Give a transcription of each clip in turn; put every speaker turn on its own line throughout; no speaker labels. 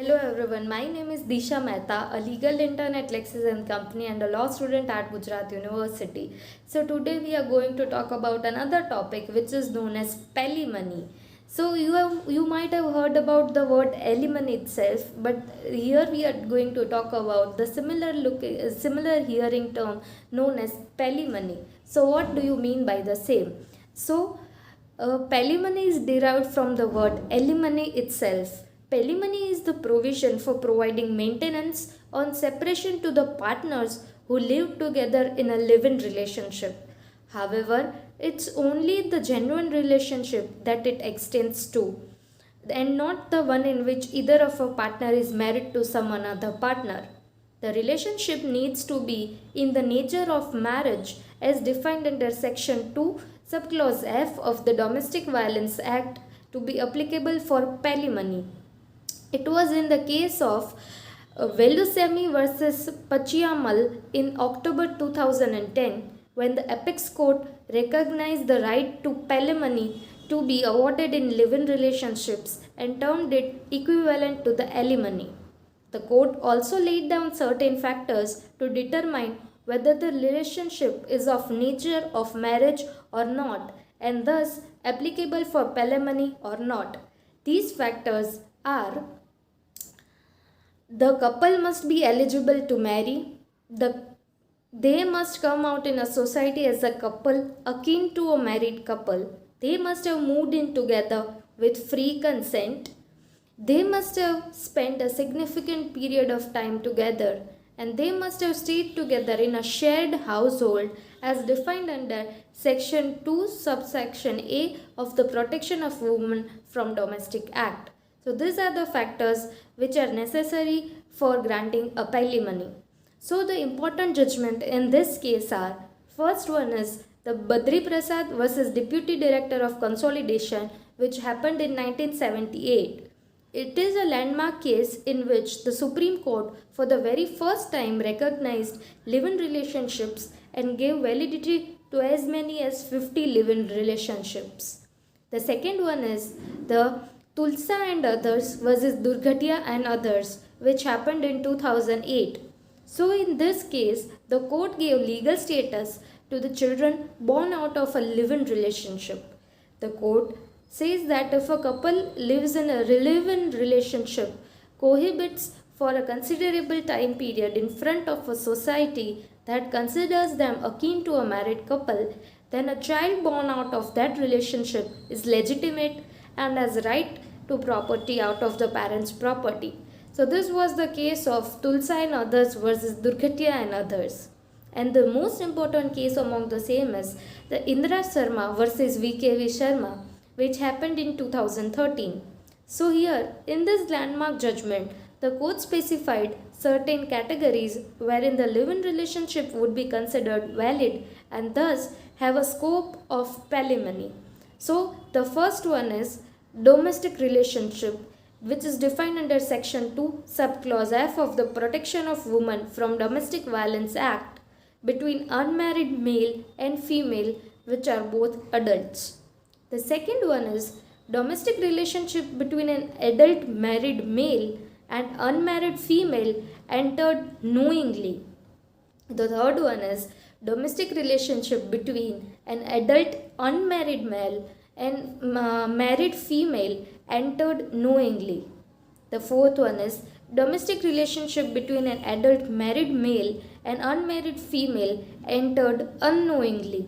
Hello everyone, my name is Disha Mehta, a legal intern at LEXIS and Company and a law student at Gujarat University. So today we are going to talk about another topic which is known as Palimony. So you might have heard about the word alimony itself, but here we are going to talk about the similar hearing term known as Palimony. So what do you mean by the same? Palimony is derived from the word alimony itself. Palimony is the provision for providing maintenance on separation to the partners who live together in a live-in relationship. However, it's only the genuine relationship that it extends to, and not the one in which either of a partner is married to some another partner. The relationship needs to be in the nature of marriage as defined under Section 2, Subclause F of the Domestic Violence Act to be applicable for palimony. It was in the case of Velusamy versus Pachiamal in October 2010 when the Apex Court recognized the right to palimony to be awarded in live-in relationships and termed it equivalent to the alimony. The court also laid down certain factors to determine whether the relationship is of nature of marriage or not and thus applicable for palimony or not. These factors are: the couple must be eligible to marry. They must come out in a society as a couple akin to a married couple. They must have moved in together with free consent. They must have spent a significant period of time together, and they must have stayed together in a shared household as defined under Section 2 subsection A of the Protection of Women from Domestic Act. So these are the factors which are necessary for granting a palimony. So the important judgment in this case are: first one is the Badri Prasad versus Deputy Director of Consolidation, which happened in 1978. It is a landmark case in which the Supreme Court for the very first time recognized live-in relationships and gave validity to as many as 50 live-in relationships. The second one is the Tulsa and others versus Durghatia and others, which happened in 2008. So in this case, the court gave legal status to the children born out of a live-in relationship. The court says that if a couple lives in a live-in relationship, cohabits for a considerable time period in front of a society that considers them akin to a married couple, then a child born out of that relationship is legitimate and has right to property out of the parents' property. So this was the case of Tulsa and others versus Durghatia and others. And the most important case among the same is the Indra Sharma versus VKV Sharma, which happened in 2013. So here, in this landmark judgment, the court specified certain categories wherein the live-in relationship would be considered valid and thus have a scope of palimony. So the first one is domestic relationship, which is defined under Section 2, Subclause F of the Protection of Women from Domestic Violence Act, between unmarried male and female, which are both adults. The second one is domestic relationship between an adult married male and unmarried female entered knowingly. The third one is domestic relationship between an adult unmarried male and married female entered knowingly. The fourth one is domestic relationship between an adult married male and unmarried female entered unknowingly.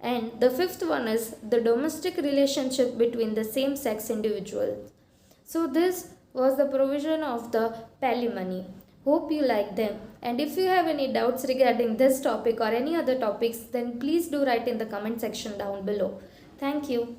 And the fifth one is the domestic relationship between the same sex individuals. So this was the provision of the palimony. Hope you like them, and if you have any doubts regarding this topic or any other topics, then please do write in the comment section down below. Thank you.